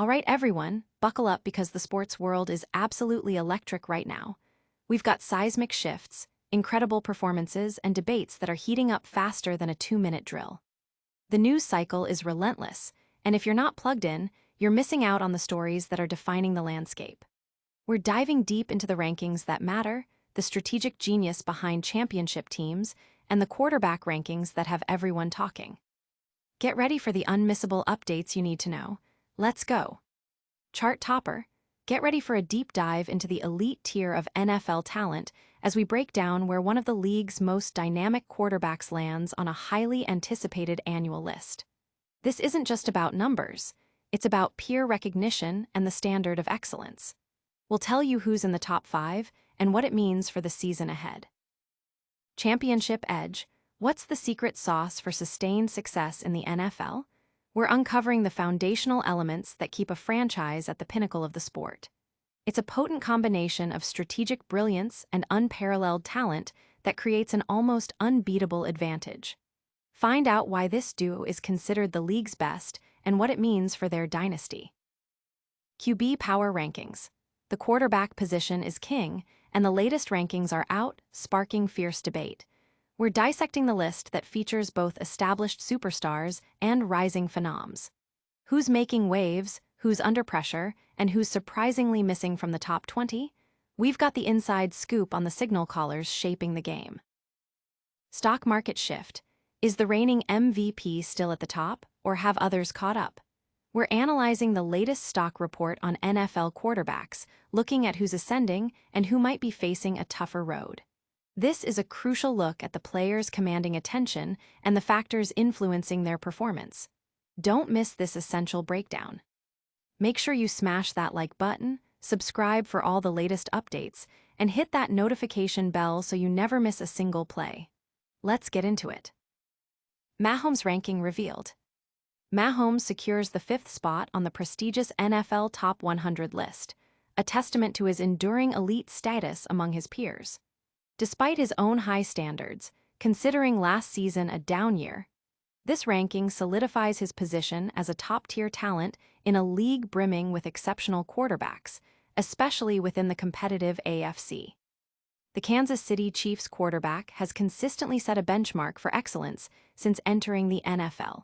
All right, everyone, buckle up because the sports world is absolutely electric right now. We've got seismic shifts, incredible performances, and debates that are heating up faster than a 2-minute drill. The news cycle is relentless, and if you're not plugged in, you're missing out on the stories that are defining the landscape. We're diving deep into the rankings that matter, the strategic genius behind championship teams, and the quarterback rankings that have everyone talking. Get ready for the unmissable updates you need to know. Let's go. Chart topper, get ready for a deep dive into the elite tier of NFL talent as we break down where one of the league's most dynamic quarterbacks lands on a highly anticipated annual list. This isn't just about numbers, it's about peer recognition and the standard of excellence. We'll tell you who's in the top 5 and what it means for the season ahead. Championship edge, what's the secret sauce for sustained success in the NFL? We're uncovering the foundational elements that keep a franchise at the pinnacle of the sport. It's a potent combination of strategic brilliance and unparalleled talent that creates an almost unbeatable advantage. Find out why this duo is considered the league's best and what it means for their dynasty. QB Power Rankings. The quarterback position is king, and the latest rankings are out, sparking fierce debate. We're dissecting the list that features both established superstars and rising phenoms. Who's making waves, who's under pressure, and who's surprisingly missing from the top 20? We've got the inside scoop on the signal callers shaping the game. Stock market shift. Is the reigning MVP still at the top, or have others caught up? We're analyzing the latest stock report on NFL quarterbacks, looking at who's ascending and who might be facing a tougher road. This is a crucial look at the players commanding attention and the factors influencing their performance. Don't miss this essential breakdown. Make sure you smash that like button, subscribe for all the latest updates, and hit that notification bell so you never miss a single play. Let's get into it. Mahomes ranking revealed. Mahomes secures the 5th spot on the prestigious NFL Top 100 list, a testament to his enduring elite status among his peers. Despite his own high standards, considering last season a down year, this ranking solidifies his position as a top-tier talent in a league brimming with exceptional quarterbacks, especially within the competitive AFC. The Kansas City Chiefs quarterback has consistently set a benchmark for excellence since entering the NFL.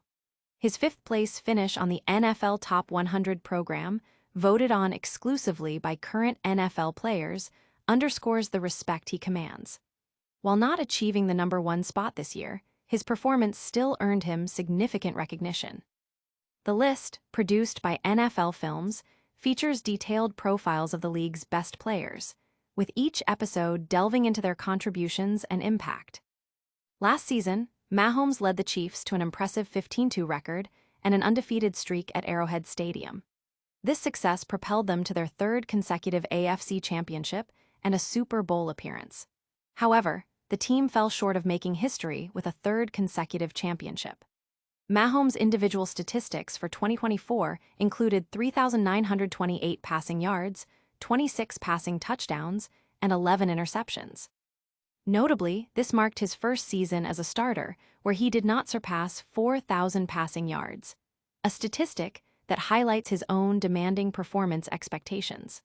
His 5th-place finish on the NFL Top 100 program, voted on exclusively by current NFL players, underscores the respect he commands. While not achieving the number 1 spot this year, his performance still earned him significant recognition. The list, produced by NFL Films, features detailed profiles of the league's best players, with each episode delving into their contributions and impact. Last season, Mahomes led the Chiefs to an impressive 15-2 record and an undefeated streak at Arrowhead Stadium. This success propelled them to their 3rd consecutive AFC championship and a Super Bowl appearance. However, the team fell short of making history with a 3rd consecutive championship. Mahomes' individual statistics for 2024 included 3,928 passing yards, 26 passing touchdowns, and 11 interceptions. Notably, this marked his first season as a starter, where he did not surpass 4,000 passing yards, a statistic that highlights his own demanding performance expectations.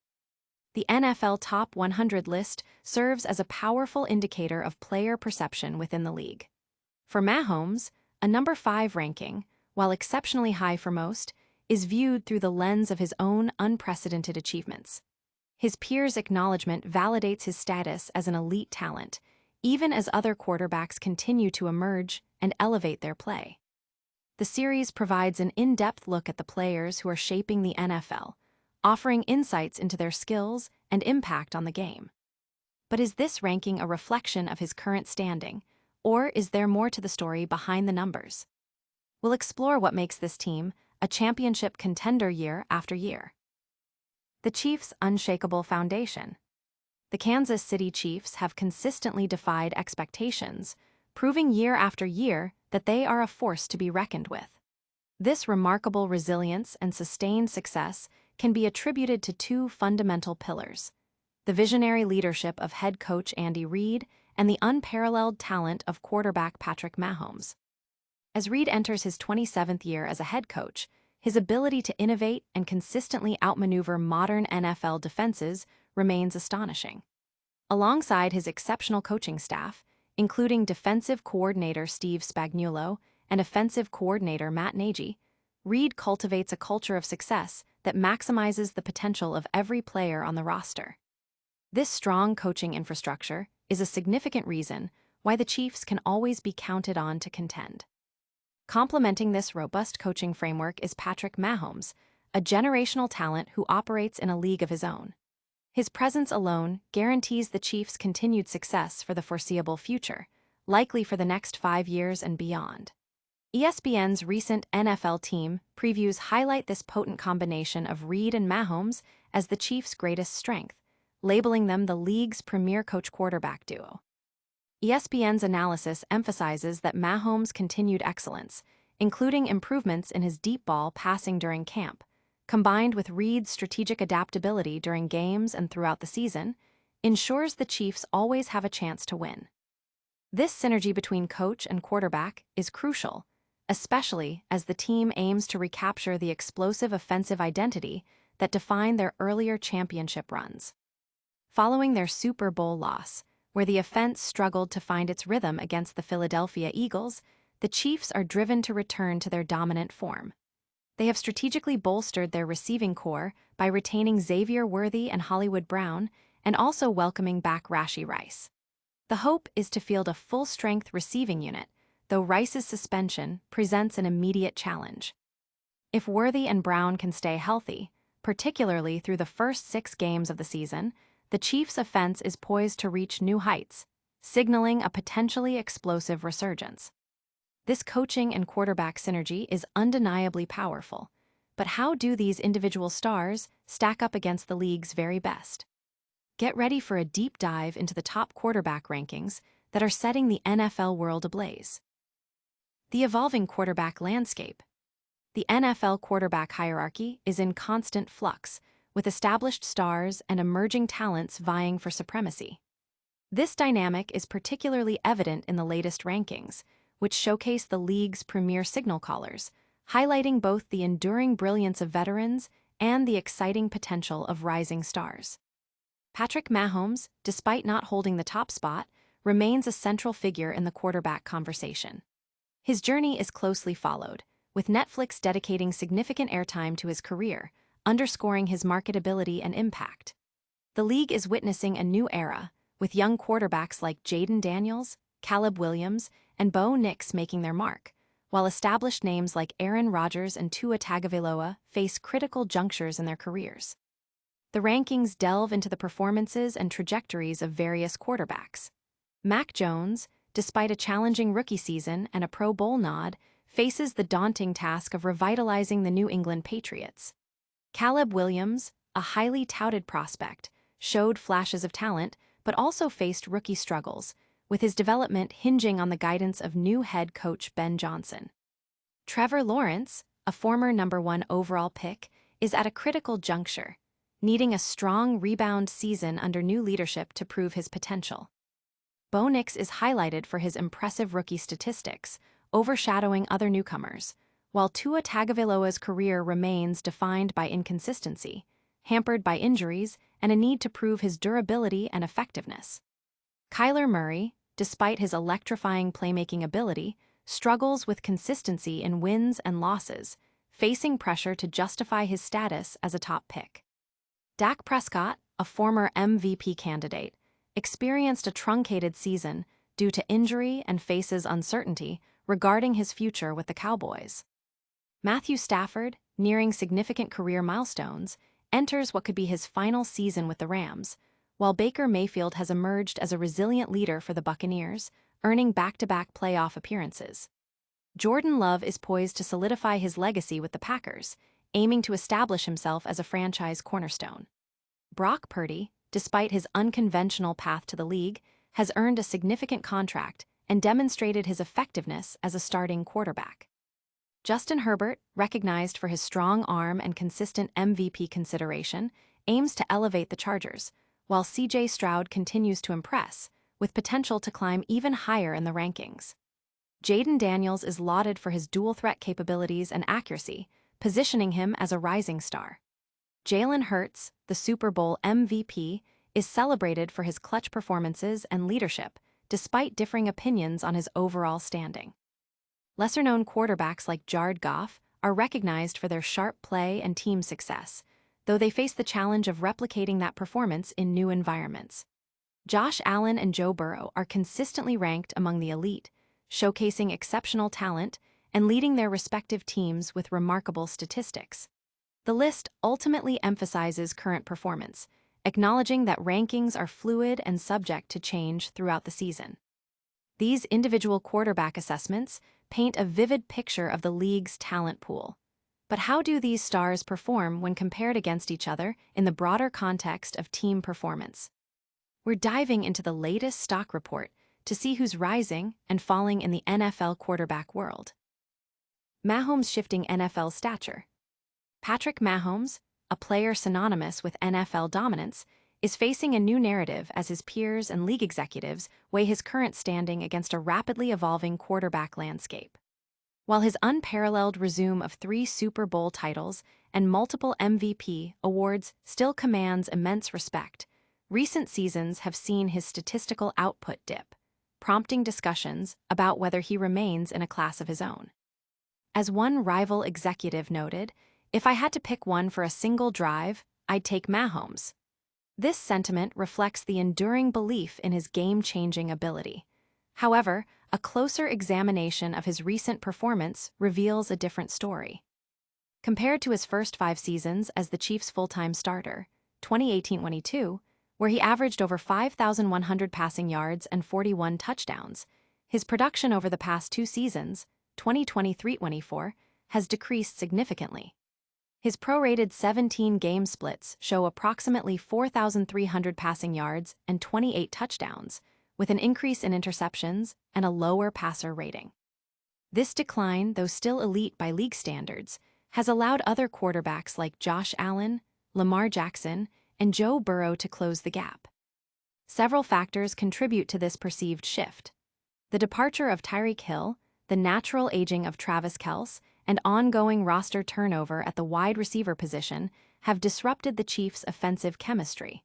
The NFL Top 100 list serves as a powerful indicator of player perception within the league. For Mahomes, a number 5 ranking, while exceptionally high for most, is viewed through the lens of his own unprecedented achievements. His peers' acknowledgement validates his status as an elite talent, even as other quarterbacks continue to emerge and elevate their play. The series provides an in-depth look at the players who are shaping the NFL, offering insights into their skills and impact on the game. But is this ranking a reflection of his current standing, or is there more to the story behind the numbers? We'll explore what makes this team a championship contender year after year. The Chiefs' unshakable foundation. The Kansas City Chiefs have consistently defied expectations, proving year after year that they are a force to be reckoned with. This remarkable resilience and sustained success can be attributed to 2 fundamental pillars: the visionary leadership of head coach Andy Reid and the unparalleled talent of quarterback Patrick Mahomes. As Reid enters his 27th year as a head coach, his ability to innovate and consistently outmaneuver modern NFL defenses remains astonishing. Alongside his exceptional coaching staff, including defensive coordinator Steve Spagnuolo and offensive coordinator Matt Nagy, Reid cultivates a culture of success that maximizes the potential of every player on the roster. This strong coaching infrastructure is a significant reason why the Chiefs can always be counted on to contend. Complementing this robust coaching framework is Patrick Mahomes, a generational talent who operates in a league of his own. His presence alone guarantees the Chiefs' continued success for the foreseeable future, likely for the next 5 years and beyond. ESPN's recent NFL team previews highlight this potent combination of Reid and Mahomes as the Chiefs' greatest strength, labeling them the league's premier coach-quarterback duo. ESPN's analysis emphasizes that Mahomes' continued excellence, including improvements in his deep ball passing during camp, combined with Reid's strategic adaptability during games and throughout the season, ensures the Chiefs always have a chance to win. This synergy between coach and quarterback is crucial, especially as the team aims to recapture the explosive offensive identity that defined their earlier championship runs. Following their Super Bowl loss, where the offense struggled to find its rhythm against the Philadelphia Eagles, the Chiefs are driven to return to their dominant form. They have strategically bolstered their receiving core by retaining Xavier Worthy and Hollywood Brown, and also welcoming back Rashee Rice. The hope is to field a full-strength receiving unit, though Rice's suspension presents an immediate challenge. If Worthy and Brown can stay healthy, particularly through the first 6 games of the season, the Chiefs' offense is poised to reach new heights, signaling a potentially explosive resurgence. This coaching and quarterback synergy is undeniably powerful, but how do these individual stars stack up against the league's very best? Get ready for a deep dive into the top quarterback rankings that are setting the NFL world ablaze. The evolving quarterback landscape. The NFL quarterback hierarchy is in constant flux, with established stars and emerging talents vying for supremacy. This dynamic is particularly evident in the latest rankings, which showcase the league's premier signal callers, highlighting both the enduring brilliance of veterans and the exciting potential of rising stars. Patrick Mahomes, despite not holding the top spot, remains a central figure in the quarterback conversation. His journey is closely followed, with Netflix dedicating significant airtime to his career, underscoring his marketability and impact. The league is witnessing a new era, with young quarterbacks like Jaden Daniels, Caleb Williams, and Bo Nix making their mark, while established names like Aaron Rodgers and Tua Tagovailoa face critical junctures in their careers. The rankings delve into the performances and trajectories of various quarterbacks. Mac Jones, despite a challenging rookie season and a Pro Bowl nod, faces the daunting task of revitalizing the New England Patriots. Caleb Williams, a highly touted prospect, showed flashes of talent but also faced rookie struggles, with his development hinging on the guidance of new head coach Ben Johnson. Trevor Lawrence, a former #1 overall pick, is at a critical juncture, needing a strong rebound season under new leadership to prove his potential. Bo Nix is highlighted for his impressive rookie statistics, overshadowing other newcomers, while Tua Tagovailoa's career remains defined by inconsistency, hampered by injuries, and a need to prove his durability and effectiveness. Kyler Murray, despite his electrifying playmaking ability, struggles with consistency in wins and losses, facing pressure to justify his status as a top pick. Dak Prescott, a former MVP candidate, experienced a truncated season due to injury and faces uncertainty regarding his future with the Cowboys. Matthew Stafford, nearing significant career milestones, enters what could be his final season with the Rams, while Baker Mayfield has emerged as a resilient leader for the Buccaneers, earning back-to-back playoff appearances. Jordan Love is poised to solidify his legacy with the Packers, aiming to establish himself as a franchise cornerstone. Brock Purdy, despite his unconventional path to the league, has earned a significant contract and demonstrated his effectiveness as a starting quarterback. Justin Herbert, recognized for his strong arm and consistent MVP consideration, aims to elevate the Chargers, while C.J. Stroud continues to impress, with potential to climb even higher in the rankings. Jaden Daniels is lauded for his dual-threat capabilities and accuracy, positioning him as a rising star. Jalen Hurts, the Super Bowl MVP, is celebrated for his clutch performances and leadership, despite differing opinions on his overall standing. Lesser-known quarterbacks like Jared Goff are recognized for their sharp play and team success, though they face the challenge of replicating that performance in new environments. Josh Allen and Joe Burrow are consistently ranked among the elite, showcasing exceptional talent and leading their respective teams with remarkable statistics. The list ultimately emphasizes current performance, acknowledging that rankings are fluid and subject to change throughout the season. These individual quarterback assessments paint a vivid picture of the league's talent pool. But how do these stars perform when compared against each other in the broader context of team performance? We're diving into the latest stock report to see who's rising and falling in the NFL quarterback world. Mahomes shifting NFL stature. Patrick Mahomes, a player synonymous with NFL dominance, is facing a new narrative as his peers and league executives weigh his current standing against a rapidly evolving quarterback landscape. While his unparalleled resume of 3 Super Bowl titles and multiple MVP awards still commands immense respect, recent seasons have seen his statistical output dip, prompting discussions about whether he remains in a class of his own. As one rival executive noted, "If I had to pick one for a single drive, I'd take Mahomes." This sentiment reflects the enduring belief in his game-changing ability. However, a closer examination of his recent performance reveals a different story. Compared to his first 5 seasons as the Chiefs' full-time starter, 2018-22, where he averaged over 5,100 passing yards and 41 touchdowns, his production over the past 2 seasons, 2023-24, has decreased significantly. His prorated 17 game splits show approximately 4,300 passing yards and 28 touchdowns, with an increase in interceptions and a lower passer rating. This decline, though still elite by league standards, has allowed other quarterbacks like Josh Allen, Lamar Jackson, and Joe Burrow to close the gap. Several factors contribute to this perceived shift. The departure of Tyreek Hill, the natural aging of Travis Kelce, and ongoing roster turnover at the wide receiver position have disrupted the Chiefs' offensive chemistry.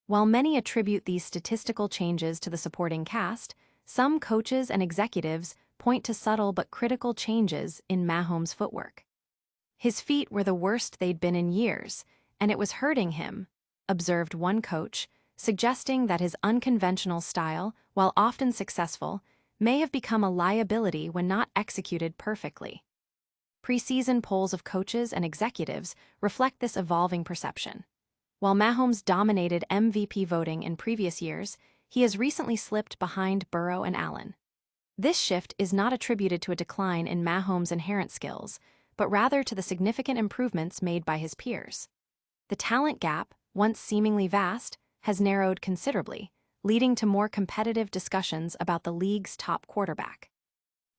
While many attribute these statistical changes to the supporting cast, some coaches and executives point to subtle but critical changes in Mahomes' footwork. His feet were the worst they'd been in years, and it was hurting him, observed one coach, suggesting that his unconventional style, while often successful, may have become a liability when not executed perfectly. Preseason polls of coaches and executives reflect this evolving perception. While Mahomes dominated MVP voting in previous years, he has recently slipped behind Burrow and Allen. This shift is not attributed to a decline in Mahomes' inherent skills, but rather to the significant improvements made by his peers. The talent gap, once seemingly vast, has narrowed considerably, leading to more competitive discussions about the league's top quarterback.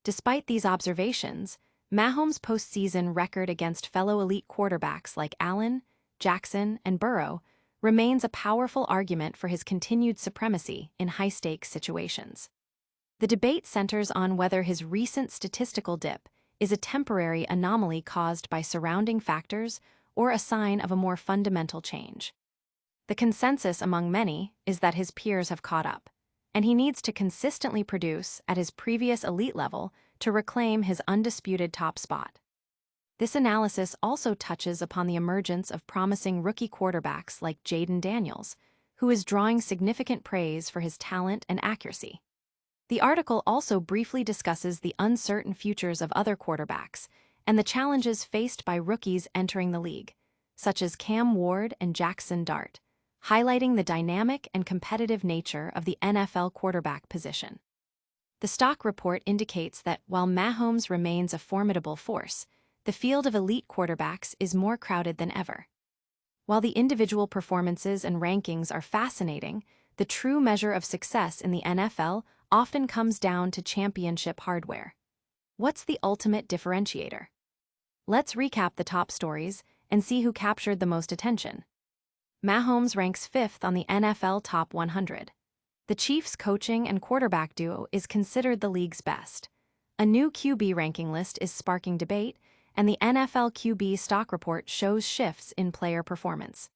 Despite these observations, Mahomes' postseason record against fellow elite quarterbacks like Allen, Jackson, and Burrow remains a powerful argument for his continued supremacy in high-stakes situations. The debate centers on whether his recent statistical dip is a temporary anomaly caused by surrounding factors or a sign of a more fundamental change. The consensus among many is that his peers have caught up, and he needs to consistently produce at his previous elite level to reclaim his undisputed top spot. This analysis also touches upon the emergence of promising rookie quarterbacks like Jayden Daniels, who is drawing significant praise for his talent and accuracy. The article also briefly discusses the uncertain futures of other quarterbacks and the challenges faced by rookies entering the league, such as Cam Ward and Jackson Dart, highlighting the dynamic and competitive nature of the NFL quarterback position. The stock report indicates that while Mahomes remains a formidable force, the field of elite quarterbacks is more crowded than ever. While the individual performances and rankings are fascinating, the true measure of success in the NFL often comes down to championship hardware. What's the ultimate differentiator? Let's recap the top stories and see who captured the most attention. Mahomes ranks 5th on the NFL Top 100. The Chiefs' coaching and quarterback duo is considered the league's best. A new QB ranking list is sparking debate, and the NFL QB stock report shows shifts in player performance.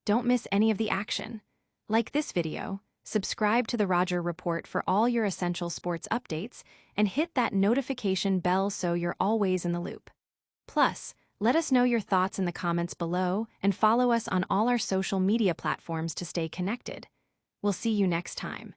Don't miss any of the action. Like this video, subscribe to the Roger Report for all your essential sports updates, and hit that notification bell so you're always in the loop. Plus, let us know your thoughts in the comments below and follow us on all our social media platforms to stay connected. We'll see you next time.